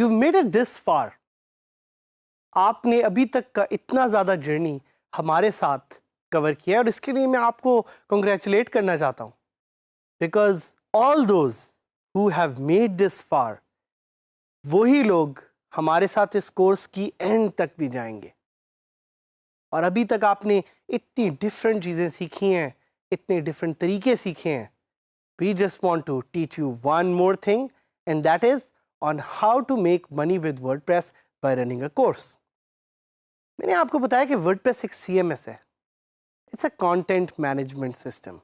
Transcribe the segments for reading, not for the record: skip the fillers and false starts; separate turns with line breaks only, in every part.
you've made it this far. आपने अभी तक का इतना ज़्यादा जर्नी हमारे साथ कवर किया है और इसके लिए मैं आपको कंग्रेचुलेट करना चाहता हूँ, because all those who have made this far, वही लोग हमारे साथ इस कोर्स की एंड तक भी जाएंगे। और अभी तक आपने इतनी डिफरेंट चीज़ें सीखी हैं, इतने डिफरेंट तरीके सीखे हैं। We just want to teach you one more thing, and that is on how to make money with WordPress by running a course. मैंने आपको बताया कि वर्डप्रेस एक CMS है, it's a content management system.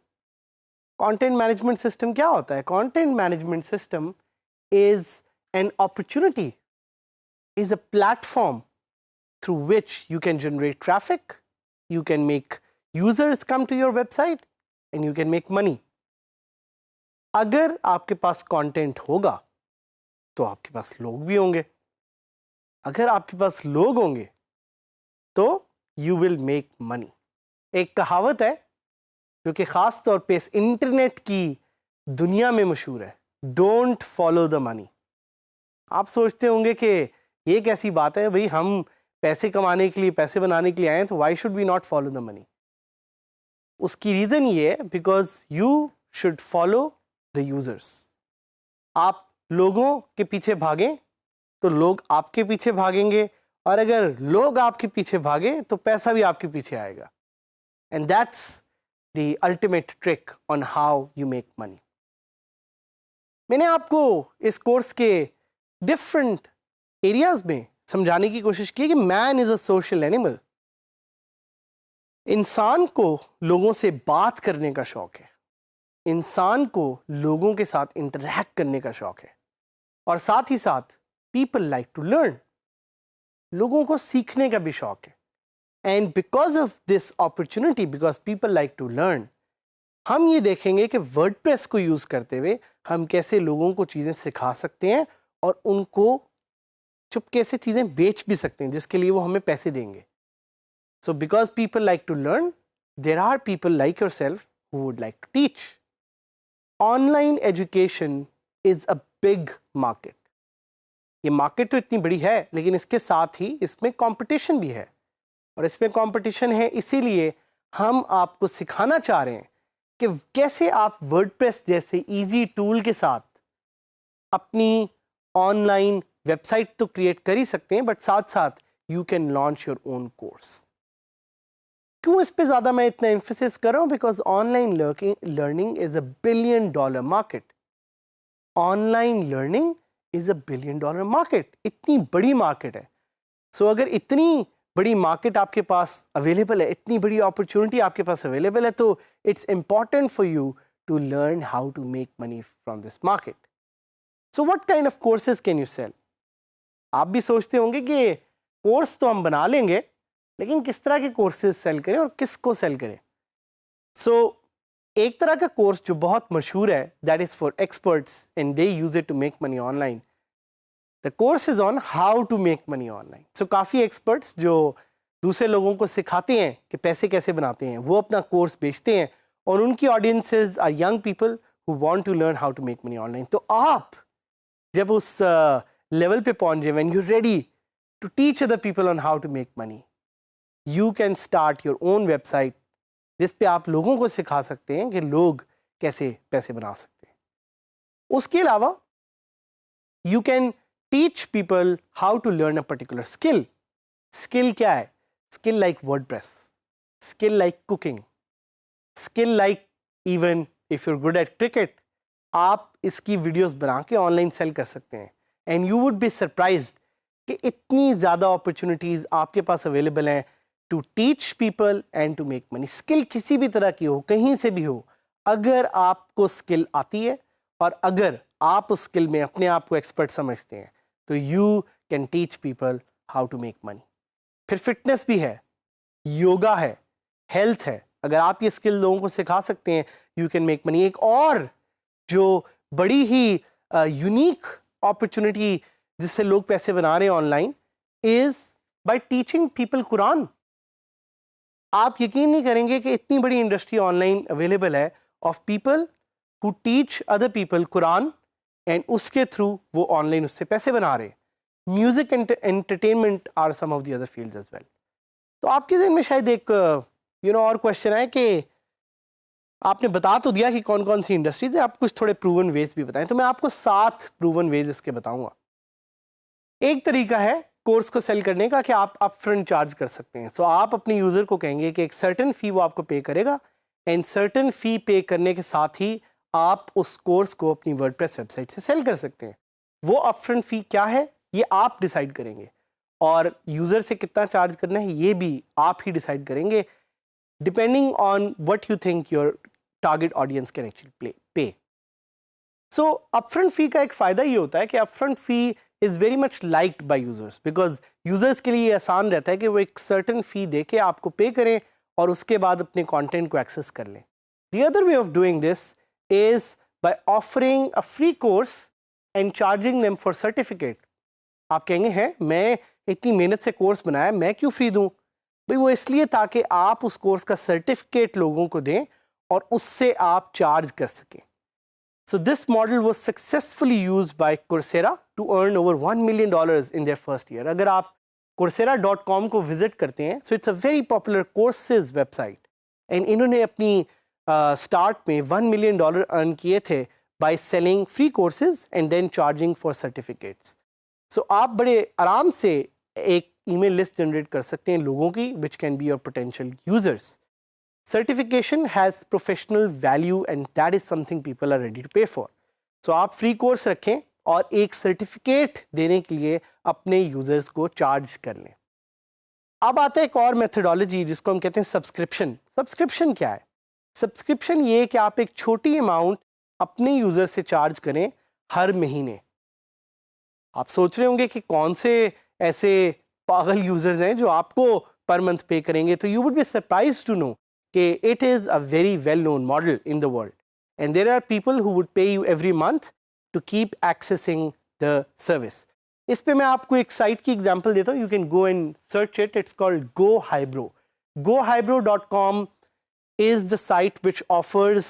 Content management system क्या होता है? Content management system is an opportunity, is a platform through which you can generate traffic, you can make users come to your website, and you can make money. अगर आपके पास content होगा तो आपके पास लोग भी होंगे, अगर आपके पास लोग होंगे तो you will make money. एक कहावत है जो कि ख़ास तौर पे इस इंटरनेट की दुनिया में मशहूर है, डोंट फॉलो द मनी। आप सोचते होंगे कि ये कैसी बात है भाई, हम पैसे कमाने के लिए, पैसे बनाने के लिए आए हैं, तो why should we not follow the money? उसकी रीज़न ये है because you should follow the users. आप लोगों के पीछे भागें तो लोग आपके पीछे भागेंगे, और अगर लोग आपके पीछे भागे तो पैसा भी आपके पीछे आएगा। And that's the ultimate trick on how you make money. मैंने आपको इस कोर्स के डिफरेंट एरियाज में समझाने की कोशिश की कि man is a social animal. इंसान को लोगों से बात करने का शौक है, इंसान को लोगों के साथ इंटरैक्ट करने का शौक है, और साथ ही साथ पीपल लाइक टू लर्न, लोगों को सीखने का भी शौक है। And because of this opportunity, because people like to learn, हम ये देखेंगे कि वर्डप्रेस को यूज करते हुए हम कैसे लोगों को चीजें सिखा सकते हैं और उनको चुपके से चीज़ें बेच भी सकते हैं, जिसके लिए वो हमें पैसे देंगे। So because people like to learn, there are people like yourself who would like to teach. Online education is a big market. ये मार्केट तो इतनी बड़ी है, लेकिन इसके साथ ही इसमें कंपटीशन भी है, और इसमें कंपटीशन है इसीलिए हम आपको सिखाना चाह रहे हैं कि कैसे आप वर्डप्रेस जैसे इजी टूल के साथ अपनी ऑनलाइन वेबसाइट तो क्रिएट कर ही सकते हैं, बट साथ साथ you can launch your own course. क्यों इस पे ज़्यादा मैं इतना एम्फेसिस कर रहा हूँ? Because online learning is a $1 billion market. Online learning is a $1 billion market, इतनी बड़ी मार्केट है। सो अगर इतनी बड़ी मार्केट आपके पास अवेलेबल है, इतनी बड़ी अपॉर्चुनिटी आपके पास अवेलेबल है, तो it's important for you to learn how to make money from this market. So what kind of courses can you sell? आप भी सोचते होंगे कि कोर्स तो हम बना लेंगे, लेकिन किस तरह के कोर्सेज सेल करें और किसको सेल करें? सो एक तरह का कोर्स जो बहुत मशहूर है, that is for experts and they use it to make money online. The course is on how to make money online. सो काफ़ी एक्सपर्ट्स जो दूसरे लोगों को सिखाते हैं कि पैसे कैसे बनाते हैं, वो अपना कोर्स बेचते हैं, और उनकी audiences are young people who want to learn how to make money online. तो आप जब उस लेवल पे पहुंच जाए, when you ready to teach other people on how to make money, you can start your own website जिस पे आप लोगों को सिखा सकते हैं कि लोग कैसे पैसे बना सकते हैं। उसके अलावा you can teach people how to learn a particular skill. Skill क्या है? Skill like WordPress, skill like cooking, skill like even if you're good at cricket, आप इसकी वीडियोस बना के ऑनलाइन सेल कर सकते हैं। And you would be surprised कि इतनी ज़्यादा अपॉर्चुनिटीज़ आपके पास अवेलेबल हैं to teach people and to make money. Skill किसी भी तरह की हो, कहीं से भी हो, अगर आपको स्किल आती है और अगर आप उस स्किल में अपने आप को एक्सपर्ट समझते हैं, तो you can teach people how to make money. फिर फिटनेस भी है, योगा है, हेल्थ है। अगर आप ये स्किल लोगों को सिखा सकते हैं, यू कैन मेक मनी। एक और जो बड़ी ही यूनिक अपॉर्चुनिटी जिससे लोग पैसे बना रहे हैं online is by teaching people Quran. आप यकीन नहीं करेंगे कि इतनी बड़ी इंडस्ट्री ऑनलाइन अवेलेबल है of people who teach other people Quran, and उसके थ्रू वो ऑनलाइन उससे पैसे बना रहे हैं। Music and entertainment are some of the other fields as well. तो आपके ज़हन में शायद एक और क्वेश्चन है कि आपने बता तो दिया कि कौन कौन सी इंडस्ट्रीज है, आप कुछ थोड़े प्रूवन वेज भी बताएं। तो मैं आपको 7 प्रूवन वेज इसके बताऊंगा। एक तरीका है कोर्स को सेल करने का कि आप अपफ्रंट चार्ज कर सकते हैं। सो आप अपने यूज़र को कहेंगे कि एक सर्टेन फ़ी वो आपको पे करेगा, एंड सर्टेन फ़ी पे करने के साथ ही आप उस कोर्स को अपनी वर्डप्रेस वेबसाइट से सेल कर सकते हैं। वो अपफ्रंट फ़ी क्या है ये आप डिसाइड करेंगे, और यूज़र से कितना चार्ज करना है ये भी आप ही डिसाइड करेंगे, depending on what you think your target audience can actually पे। सो अपफ्रंट फ़ी का एक फ़ायदा ये होता है कि upfront fee is very much liked by users, because users के लिए ये आसान रहता है कि वो एक सर्टन फ़ी दे के आपको पे करें और उसके बाद अपने कंटेंट को एक्सेस कर लें। The other way of doing this is by offering a free course and charging them for certificate. आप कहेंगे हैं मैं इतनी मेहनत से कोर्स बनाया, मैं क्यों फ्री दूँ? भाई वो इसलिए ताकि आप उस कोर्स का सर्टिफिकेट लोगों को दें और उससे आप चार्ज कर सकें। So this model was successfully used by Coursera to earn over $1 million in their first year. अगर आप coursera.com को विजिट करते हैं, so it's a very popular courses website, and इन्होंने अपनी स्टार्ट में $1 million अर्न किए थे by selling free courses and then charging for certificates. So आप बड़े आराम से एक ईमेल लिस्ट जनरेट कर सकते हैं लोगों की, which can be your potential users. Certification has professional value and that is something people are ready to pay for. So आप फ्री कोर्स रखें और एक सर्टिफिकेट देने के लिए अपने यूजर्स को चार्ज कर लें। अब आता है एक और मेथडोलॉजी जिसको हम कहते हैं सब्सक्रिप्शन। सब्सक्रिप्शन क्या है? सब्सक्रिप्शन ये कि आप एक छोटी अमाउंट अपने यूजर से चार्ज करें हर महीने। आप सोच रहे होंगे कि कौन से ऐसे पागल यूजर्स हैं जो आपको पर मंथ पे करेंगे, तो you would be surprise to know it is a very well known model in the world, and there are people who would pay you every month to keep accessing the service. इस पे मैं आपको एक site की example देता हूँ, you can go and search it. It's called GoHybro. GoHybro.com is the site which offers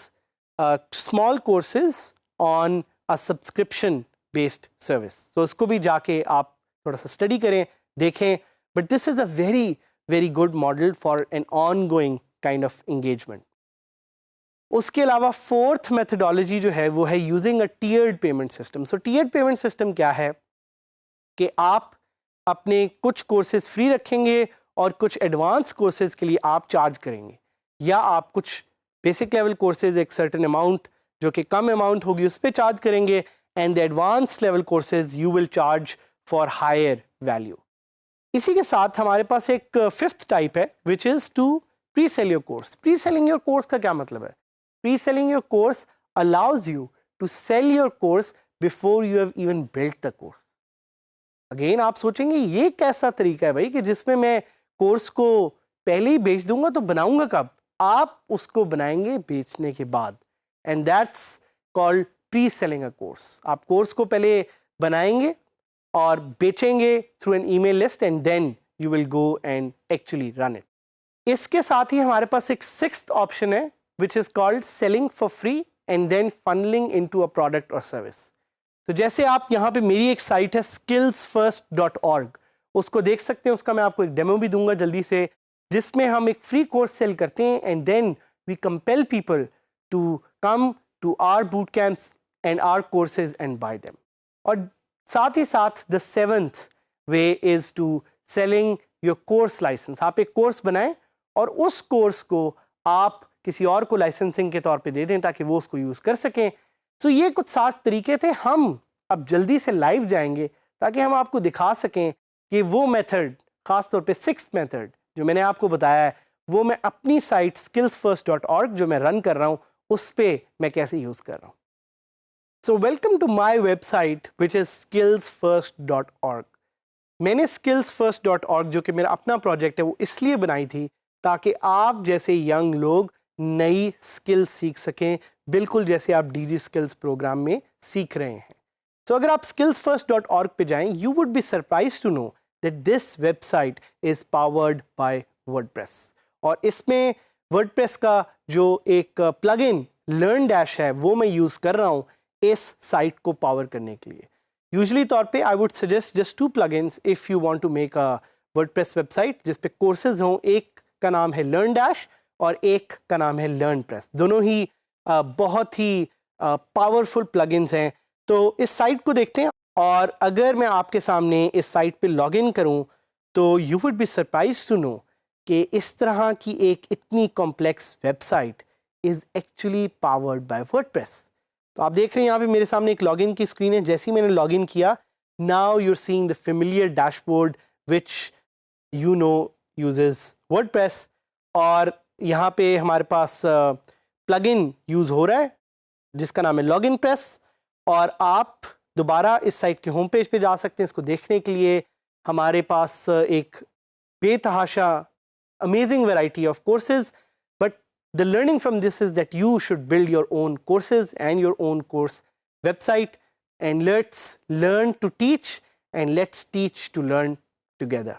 small courses on a subscription based service. So इसको भी जाके आप थोड़ा सा स्टडी करें, देखें, but this is a very very good model for an ongoing kind of engagement. उसके अलावा फोर्थ मेथडोलॉजी जो है वो है using a tiered payment system. So tiered payment system क्या है कि आप अपने कुछ कोर्सेज फ्री रखेंगे और कुछ एडवांस कोर्सेज के लिए आप चार्ज करेंगे, या आप कुछ बेसिक लेवल कोर्सेज एक सर्टेन अमाउंट जो कि कम अमाउंट होगी उस पर चार्ज करेंगे, and the advance level courses you will charge for higher value. इसी के साथ हमारे पास एक फिफ्थ टाइप है which is to pre-sell your course. Pre-selling your course का क्या मतलब है? Pre-selling your course allows you to sell your course before you have even built the course. Again आप सोचेंगे ये कैसा तरीका है भाई कि जिसमें मैं कोर्स को पहले ही बेच दूंगा, तो बनाऊंगा कब? आप उसको बनाएंगे बेचने के बाद, and that's called pre-selling a course. आप कोर्स को पहले बनाएंगे और बेचेंगे through an email list, and then you will go and actually run it. इसके साथ ही हमारे पास एक सिक्स्थ ऑप्शन है which is called selling for free and then funneling into a product और सर्विस। तो जैसे आप यहाँ पे मेरी एक साइट है skillsfirst.org, उसको देख सकते हैं, उसका मैं आपको एक डेमो भी दूंगा जल्दी से, जिसमें हम एक फ्री कोर्स सेल करते हैं and then we compel people to come to our boot camps and our courses and buy them. और साथ ही साथ the seventh way is to selling your course license. आप एक कोर्स बनाएं और उस कोर्स को आप किसी और को लाइसेंसिंग के तौर पे दे दें ताकि वो उसको यूज़ कर सकें। तो ये कुछ 7 तरीके थे। हम अब जल्दी से लाइव जाएंगे ताकि हम आपको दिखा सकें कि वो मेथड, ख़ास तौर पे 6th मेथड जो मैंने आपको बताया है, वो मैं अपनी साइट skillsfirst.org जो मैं रन कर रहा हूँ उस पर मैं कैसे यूज़ कर रहा हूँ। So welcome to my website which is skillsfirst.org। मैंने skillsfirst.org जो कि मेरा अपना प्रोजेक्ट है वो इसलिए बनाई थी ताकि आप जैसे यंग लोग नई स्किल सीख सकें, बिल्कुल जैसे आप DG स्किल्स प्रोग्राम में सीख रहे हैं। तो अगर आप skillsfirst.org पे जाएं, you would be surprise to know that this website is powered by WordPress, और इसमें वर्डप्रेस का जो एक प्लगइन लर्न डैश है वो मैं यूज़ कर रहा हूँ इस साइट को पावर करने के लिए। यूजली तौर पे I would suggest just 2 plugins if you want to make a WordPress website जिस पे कोर्सेज हों। एक का नाम है लर्न डैश और एक का नाम है लर्न प्रेस। दोनों ही बहुत ही पावरफुल प्लगइन्स हैं। तो इस साइट को देखते हैं, और अगर मैं आपके सामने इस साइट पे लॉगिन करूं तो you would be surprise to know कि इस तरह की एक इतनी complex website is actually powered by WordPress. तो आप देख रहे हैं यहाँ पे मेरे सामने एक लॉगिन की स्क्रीन है। जैसे ही मैंने लॉगिन किया, now you are seeing the familiar dashboard which you know uses WordPress. और यहाँ पे हमारे पास प्लगइन यूज़ हो रहा है जिसका नाम है लॉगिन प्रेस। और आप दोबारा इस साइट के होम पेज पे जा सकते हैं इसको देखने के लिए। हमारे पास एक बेतहाशा amazing variety of courses, but the learning from this is that you should build your own courses and your own course website, and let's learn to teach and let's teach to learn together.